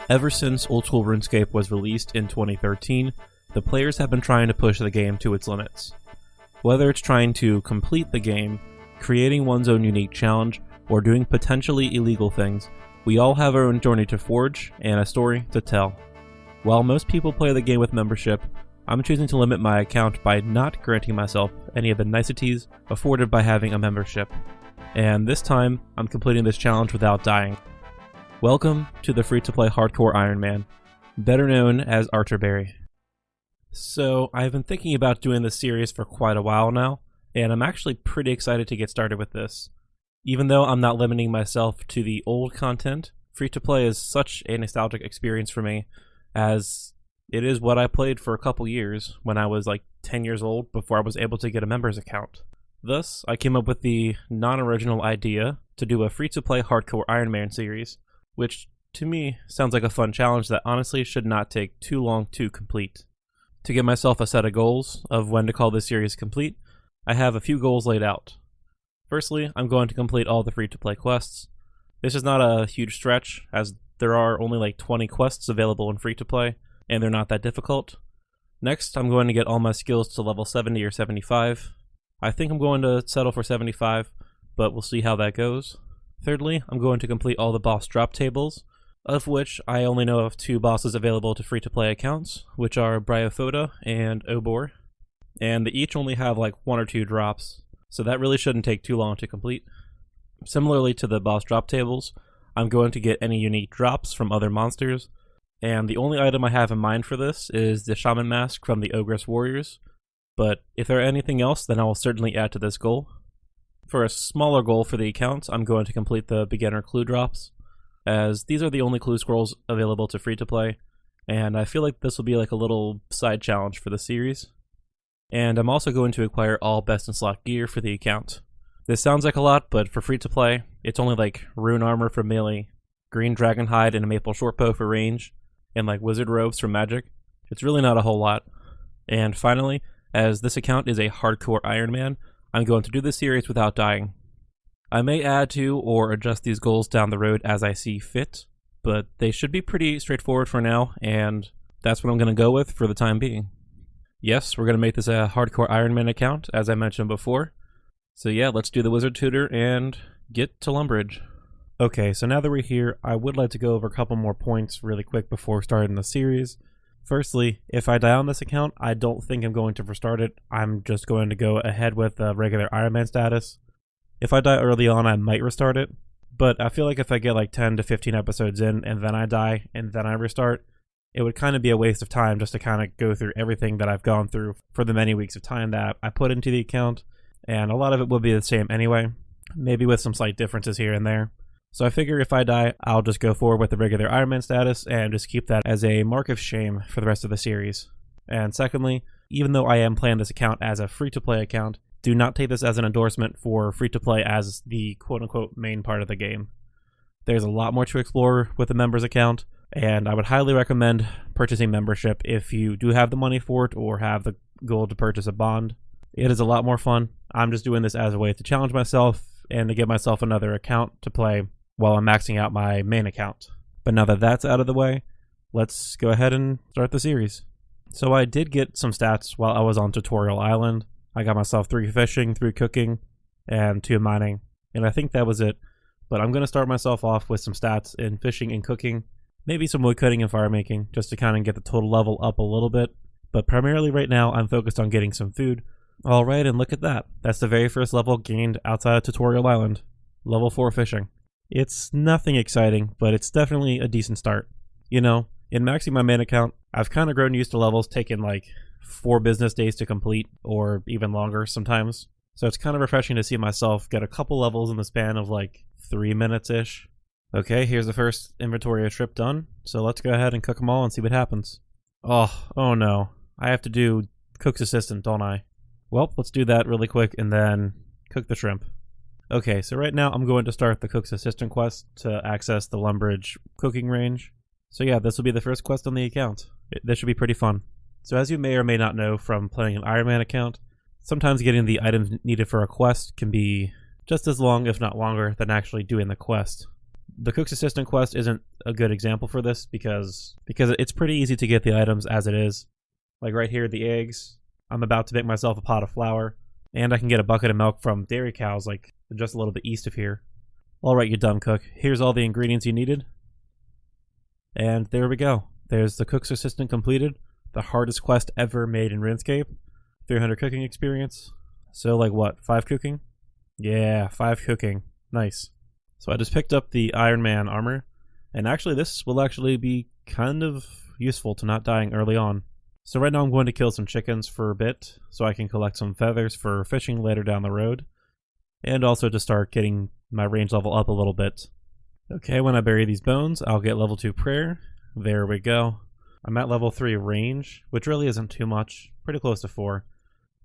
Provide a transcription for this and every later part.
Ever since Old School RuneScape was released in 2013, the players have been trying to push the game to its limits. Whether it's trying to complete the game, creating one's own unique challenge, or doing potentially illegal things, we all have our own journey to forge and a story to tell. While most people play the game with membership, I'm choosing to limit my account by not granting myself any of the niceties afforded by having a membership. And this time, I'm completing this challenge without dying. Welcome to the free-to-play hardcore Ironman, better known as Archerberry. So, I've been thinking about doing this series for quite a while now, and I'm actually pretty excited to get started with this. Even though I'm not limiting myself to the old content, free-to-play is such a nostalgic experience for me, as it is what I played for a couple years when I was like 10 years old before I was able to get a member's account. Thus, I came up with the non-original idea to do a free-to-play hardcore Ironman series, which to me sounds like a fun challenge that honestly should not take too long to complete. To give myself a set of goals of when to call this series complete, I have a few goals laid out. Firstly, I'm going to complete all the free-to-play quests. This is not a huge stretch, as there are only like 20 quests available in free-to-play, and they're not that difficult. Next, I'm going to get all my skills to level 70 or 75. I think I'm going to settle for 75, but we'll see how that goes. Thirdly, I'm going to complete all the boss drop tables, of which I only know of 2 bosses available to free-to-play accounts, which are Bryophoda and Obor, and they each only have like 1 or 2 drops, so that really shouldn't take too long to complete. Similarly to the boss drop tables, I'm going to get any unique drops from other monsters, and the only item I have in mind for this is the Shaman Mask from the Ogress Warriors, but if there are anything else, then I will certainly add to this goal. For a smaller goal for the account, I'm going to complete the beginner clue drops, as these are the only clue scrolls available to free-to-play, and I feel like this will be like a little side challenge for the series. And I'm also going to acquire all best in slot gear for the account. This sounds like a lot, but for free-to-play, it's only like rune armor for melee, green dragon hide and a maple shortbow for range, and like wizard robes for magic. It's really not a whole lot. And finally, as this account is a hardcore Ironman, I'm going to do this series without dying. I may add to or adjust these goals down the road as I see fit, but they should be pretty straightforward for now, and that's what I'm going to go with for the time being. Yes, we're going to make this a hardcore Ironman account, as I mentioned before. So yeah, let's do the wizard tutor and get to Lumbridge. Okay, so now that we're here, I would like to go over a couple more points really quick before starting the series. Firstly, if I die on this account, I don't think I'm going to restart it. I'm just going to go ahead with the regular Ironman status. If I die early on, I might restart it, but I feel like if I get like 10 to 15 episodes in and then I die and then I restart, it would kind of be a waste of time just to kind of go through everything that I've gone through for the many weeks of time that I put into the account, and a lot of it will be the same anyway, maybe with some slight differences here and there. So I figure if I die, I'll just go forward with the regular Ironman status and just keep that as a mark of shame for the rest of the series. And secondly, even though I am playing this account as a free-to-play account, do not take this as an endorsement for free-to-play as the quote-unquote main part of the game. There's a lot more to explore with a member's account, and I would highly recommend purchasing membership if you do have the money for it or have the goal to purchase a bond. It is a lot more fun. I'm just doing this as a way to challenge myself and to give myself another account to play while I'm maxing out my main account. But now that that's out of the way, let's go ahead and start the series. So I did get some stats while I was on Tutorial Island. I got myself 3 fishing, 3 cooking, and 2 mining, and I think that was it. But I'm going to start myself off with some stats in fishing and cooking, maybe some wood cutting and fire making, just to kind of get the total level up a little bit. But primarily right now, I'm focused on getting some food. Alright, and look at that. That's the very first level gained outside of Tutorial Island. Level 4 fishing. It's nothing exciting, but it's definitely a decent start. You know, in maxing my main account, I've kind of grown used to levels taking like 4 business days to complete, or even longer sometimes. So it's kind of refreshing to see myself get a couple levels in the span of like 3 minutes-ish. Okay, here's the first inventory trip done, so let's go ahead and cook them all and see what happens. Oh no. I have to do cook's assistant, don't I? Well, let's do that really quick and then cook the shrimp. Okay, so right now I'm going to start the cook's assistant quest to access the Lumbridge cooking range. So yeah, this will be the first quest on the account. This should be pretty fun. So as you may or may not know from playing an Ironman account, sometimes getting the items needed for a quest can be just as long, if not longer, than actually doing the quest. The cook's assistant quest isn't a good example for this because it's pretty easy to get the items as it is. Like right here, the eggs. I'm about to make myself a pot of flour, and I can get a bucket of milk from dairy cows like just a little bit east of here. Alright, you dumb cook, here's all the ingredients you needed. And there we go. There's the cook's assistant completed, the hardest quest ever made in RuneScape. 300 cooking experience. So like what, 5 cooking? Yeah, 5 cooking. Nice. So I just picked up the Ironman armor, and actually this will actually be kind of useful to not dying early on. So right now I'm going to kill some chickens for a bit, so I can collect some feathers for fishing later down the road, and also to start getting my range level up a little bit. Okay, when I bury these bones, I'll get level 2 prayer. There we go. I'm at level 3 range, which really isn't too much, pretty close to 4.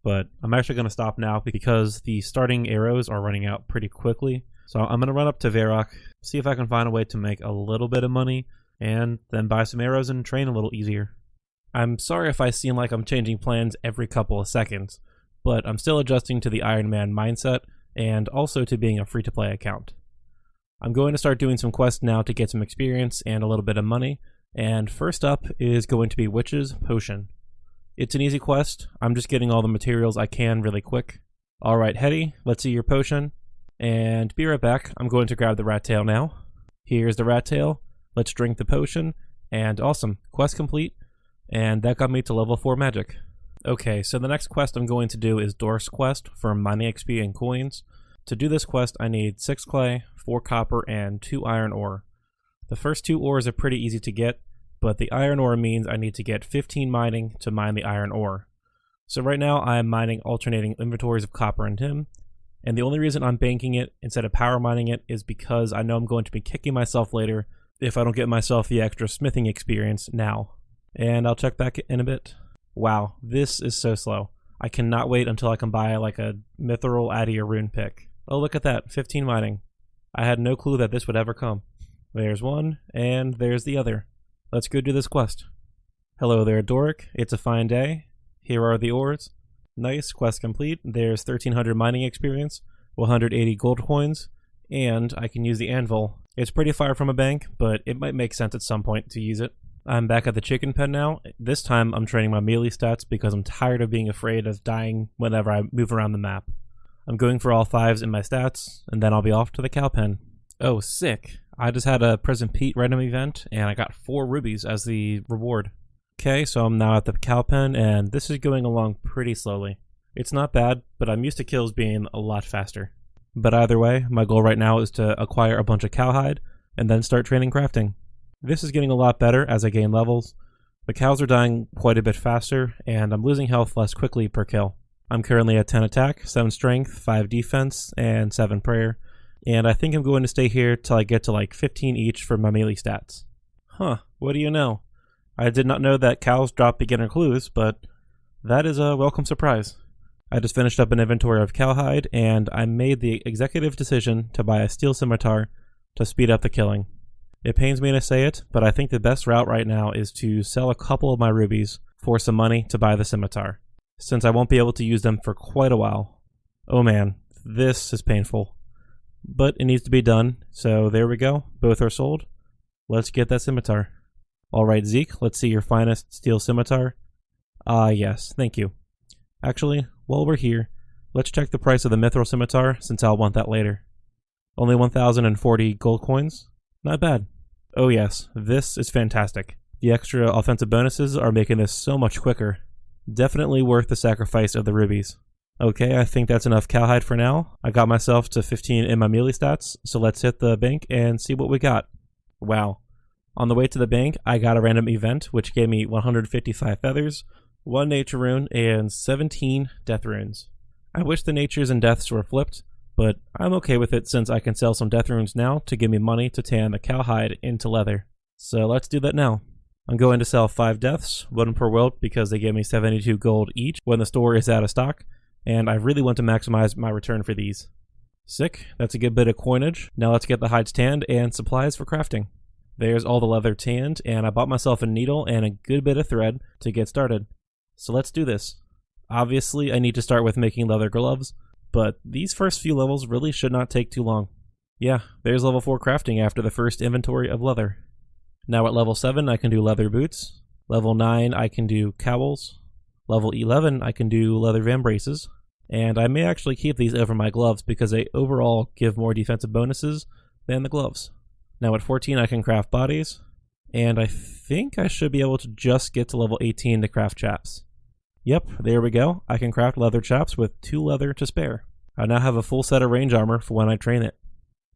But I'm actually going to stop now because the starting arrows are running out pretty quickly. So I'm going to run up to Varrock, see if I can find a way to make a little bit of money, and then buy some arrows and train a little easier. I'm sorry if I seem like I'm changing plans every couple of seconds, but I'm still adjusting to the Ironman mindset and also to being a free-to-play account. I'm going to start doing some quests now to get some experience and a little bit of money, and first up is going to be Witch's Potion. It's an easy quest. I'm just getting all the materials I can really quick. Alright, Hetty, let's see your potion. And be right back. I'm going to grab the rat tail now. Here's the rat tail. Let's drink the potion. And awesome. Quest complete. And that got me to level 4 magic. Okay, so the next quest I'm going to do is Dors quest for mining XP and coins. To do this quest, I need 6 clay, 4 copper, and 2 iron ore. The first 2 ores are pretty easy to get, but the iron ore means I need to get 15 mining to mine the iron ore. So right now I am mining alternating inventories of copper and tin. And the only reason I'm banking it instead of power mining it is because I know I'm going to be kicking myself later if I don't get myself the extra smithing experience now. And I'll check back in a bit. Wow, this is so slow. I cannot wait until I can buy like a mithril Addy or rune pick. Oh, look at that, 15 mining. I had no clue that this would ever come. There's one, and there's the other. Let's go do this quest. Hello there, Doric. It's a fine day. Here are the ores. Nice, quest complete. There's 1300 mining experience, 180 gold coins, and I can use the anvil. It's pretty far from a bank, but it might make sense at some point to use it. I'm back at the chicken pen now. This time I'm training my melee stats because I'm tired of being afraid of dying whenever I move around the map. I'm going for all 5s in my stats, and then I'll be off to the cow pen. Oh, sick. I just had a Present Pete random event, and I got 4 rubies as the reward. Okay, so I'm now at the cow pen, and this is going along pretty slowly. It's not bad, but I'm used to kills being a lot faster. But either way, my goal right now is to acquire a bunch of cowhide, and then start training crafting. This is getting a lot better as I gain levels. The cows are dying quite a bit faster, and I'm losing health less quickly per kill. I'm currently at 10 attack, 7 strength, 5 defense, and 7 prayer, and I think I'm going to stay here till I get to like 15 each for my melee stats. Huh, what do you know? I did not know that cows drop beginner clues, but that is a welcome surprise. I just finished up an inventory of cowhide, and I made the executive decision to buy a steel scimitar to speed up the killing. It pains me to say it, but I think the best route right now is to sell a couple of my rubies for some money to buy the scimitar, since I won't be able to use them for quite a while. Oh man, this is painful. But it needs to be done, so there we go. Both are sold. Let's get that scimitar. Alright, Zeke, let's see your finest steel scimitar. Ah, yes, thank you. Actually, while we're here, let's check the price of the mithril scimitar, since I'll want that later. Only 1,040 gold coins? Not bad. Oh yes, this is fantastic. The extra offensive bonuses are making this so much quicker. Definitely worth the sacrifice of the rubies. Okay, I think that's enough cowhide for now. I got myself to 15 in my melee stats, so let's hit the bank and see what we got. Wow. On the way to the bank, I got a random event, which gave me 155 feathers, 1 nature rune, and 17 death runes. I wish the natures and deaths were flipped, but I'm okay with it since I can sell some death runes now to give me money to tan the cowhide into leather. So let's do that now. I'm going to sell 5 deaths, 1 per welt because they give me 72 gold each when the store is out of stock, and I really want to maximize my return for these. Sick, that's a good bit of coinage. Now let's get the hides tanned and supplies for crafting. There's all the leather tanned, and I bought myself a needle and a good bit of thread to get started. So let's do this. Obviously, I need to start with making leather gloves, but these first few levels really should not take too long. Yeah, there's level 4 crafting after the first inventory of leather. Now at level 7 I can do leather boots, level 9 I can do cowls, level 11 I can do leather vambraces, and I may actually keep these over my gloves because they overall give more defensive bonuses than the gloves. Now at 14 I can craft bodies, and I think I should be able to just get to level 18 to craft chaps. Yep, there we go. I can craft leather chaps with 2 leather to spare. I now have a full set of range armor for when I train it.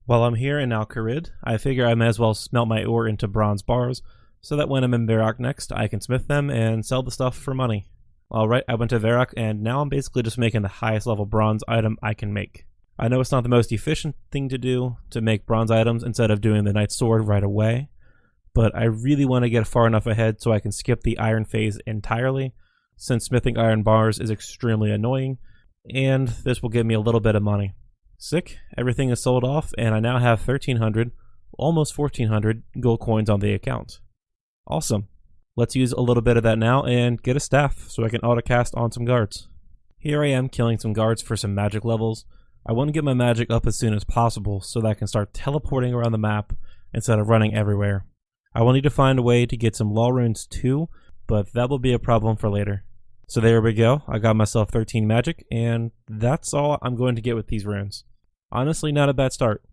While I'm here in Al Kharid, I figure I may as well smelt my ore into bronze bars, so that when I'm in Varrock next, I can smith them and sell the stuff for money. Alright, I went to Varrock, and now I'm basically just making the highest level bronze item I can make. I know it's not the most efficient thing to do, to make bronze items instead of doing the knight's sword right away, but I really want to get far enough ahead so I can skip the iron phase entirely, since smithing iron bars is extremely annoying, and this will give me a little bit of money. Sick, everything is sold off, and I now have 1,300, almost 1,400 gold coins on the account. Awesome. Let's use a little bit of that now and get a staff so I can autocast on some guards. Here I am killing some guards for some magic levels. I want to get my magic up as soon as possible so that I can start teleporting around the map instead of running everywhere. I will need to find a way to get some law runes too, but that will be a problem for later. So there we go, I got myself 13 magic, and that's all I'm going to get with these runes. Honestly, not a bad start,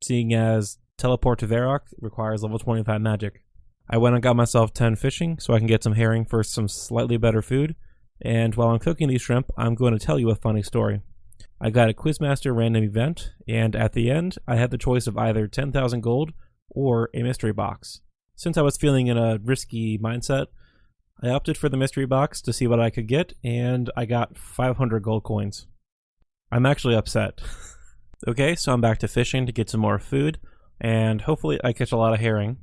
seeing as teleport to Varrock requires level 25 magic. I went and got myself 10 fishing so I can get some herring for some slightly better food, and while I'm cooking these shrimp, I'm going to tell you a funny story. I got a Quizmaster random event, and at the end, I had the choice of either 10,000 gold or a mystery box. Since I was feeling in a risky mindset, I opted for the mystery box to see what I could get, and I got 500 gold coins. I'm actually upset. Okay, so I'm back to fishing to get some more food, and hopefully I catch a lot of herring.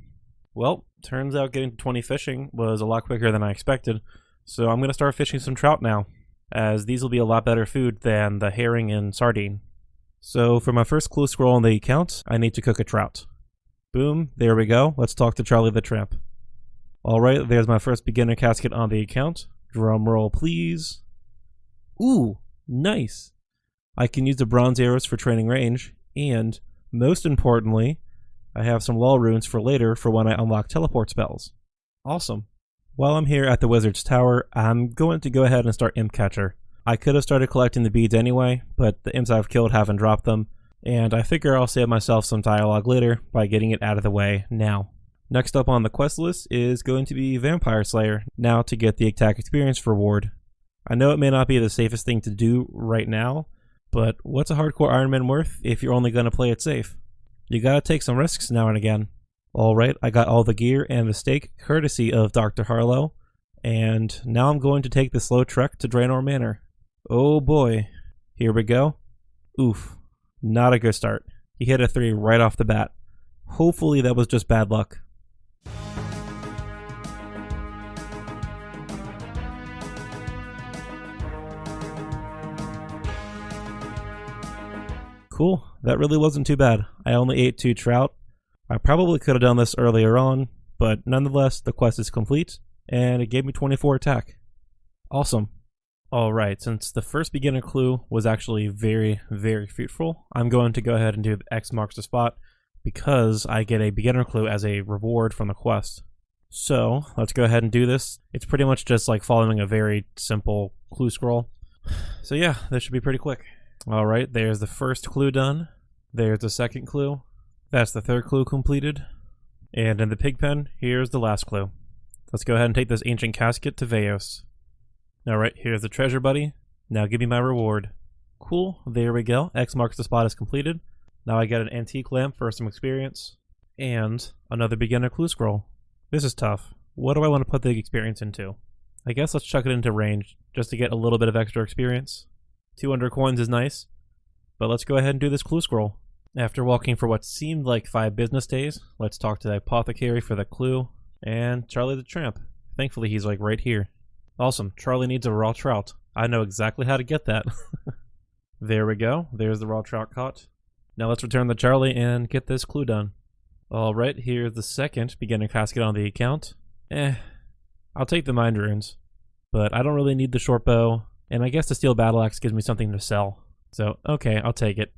Well, turns out getting to 20 fishing was a lot quicker than I expected, so I'm going to start fishing some trout now, as these will be a lot better food than the herring and sardine. So for my first clue scroll on the account, I need to cook a trout. Boom, there we go. Let's talk to Charlie the Tramp. Alright, there's my first beginner casket on the account. Drum roll, please. Ooh, nice. I can use the bronze arrows for training range, and, most importantly, I have some law runes for later for when I unlock teleport spells. Awesome. While I'm here at the Wizard's Tower, I'm going to go ahead and start Imp Catcher. I could have started collecting the beads anyway, but the imps I've killed haven't dropped them, and I figure I'll save myself some dialogue later by getting it out of the way now. Next up on the quest list is going to be Vampire Slayer, now to get the attack experience reward. I know it may not be the safest thing to do right now, but what's a hardcore Ironman worth if you're only going to play it safe? You gotta take some risks now and again. Alright, I got all the gear and the stake courtesy of Dr. Harlow, and now I'm going to take the slow trek to Draenor Manor. Oh boy, here we go. Oof, not a good start. He hit a 3 right off the bat. Hopefully that was just bad luck. Cool, that really wasn't too bad. I only ate 2 trout. I probably could have done this earlier on, but nonetheless, the quest is complete, and it gave me 24 attack. Awesome. Alright, since the first beginner clue was actually very, very fruitful, I'm going to go ahead and do the X marks the spot, because I get a beginner clue as a reward from the quest. So, let's go ahead and do this. It's pretty much just like following a very simple clue scroll. So yeah, this should be pretty quick. Alright, there's the first clue done. There's the second clue. That's the third clue completed. And in the pig pen, here's the last clue. Let's go ahead and take this ancient casket to Veos. Alright, here's the treasure buddy. Now give me my reward. Cool, there we go. X marks the spot as completed. Now I get an antique lamp for some experience. And another beginner clue scroll. This is tough. What do I want to put the experience into? I guess let's chuck it into range, just to get a little bit of extra experience. 200 coins is nice, but let's go ahead and do this clue scroll. After walking for what seemed like 5 business days, let's talk to the apothecary for the clue, and Charlie the Tramp. Thankfully he's like right here. Awesome, Charlie needs a raw trout. I know exactly how to get that. There we go, there's the raw trout caught. Now let's return to Charlie and get this clue done. Alright, here's the second beginner casket on the account. I'll take the mind runes, but I don't really need the short bow, and I guess the steel battle axe gives me something to sell. So, okay, I'll take it.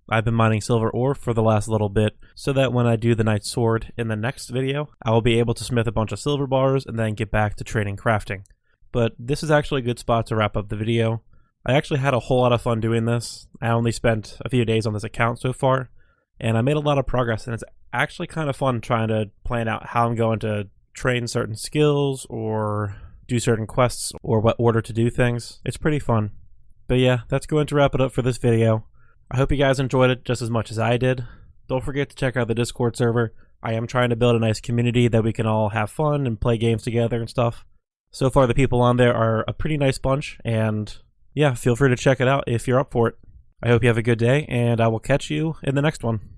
I've been mining silver ore for the last little bit, so that when I do the Knight's Sword in the next video, I will be able to smith a bunch of silver bars and then get back to trading crafting. But this is actually a good spot to wrap up the video. I actually had a whole lot of fun doing this. I only spent a few days on this account so far, and I made a lot of progress, and it's actually kind of fun trying to plan out how I'm going to train certain skills or do certain quests or what order to do things. It's pretty fun. But yeah, that's going to wrap it up for this video. I hope you guys enjoyed it just as much as I did. Don't forget to check out the Discord server. I am trying to build a nice community that we can all have fun and play games together and stuff. So far the people on there are a pretty nice bunch, and yeah, feel free to check it out if you're up for it. I hope you have a good day, and I will catch you in the next one.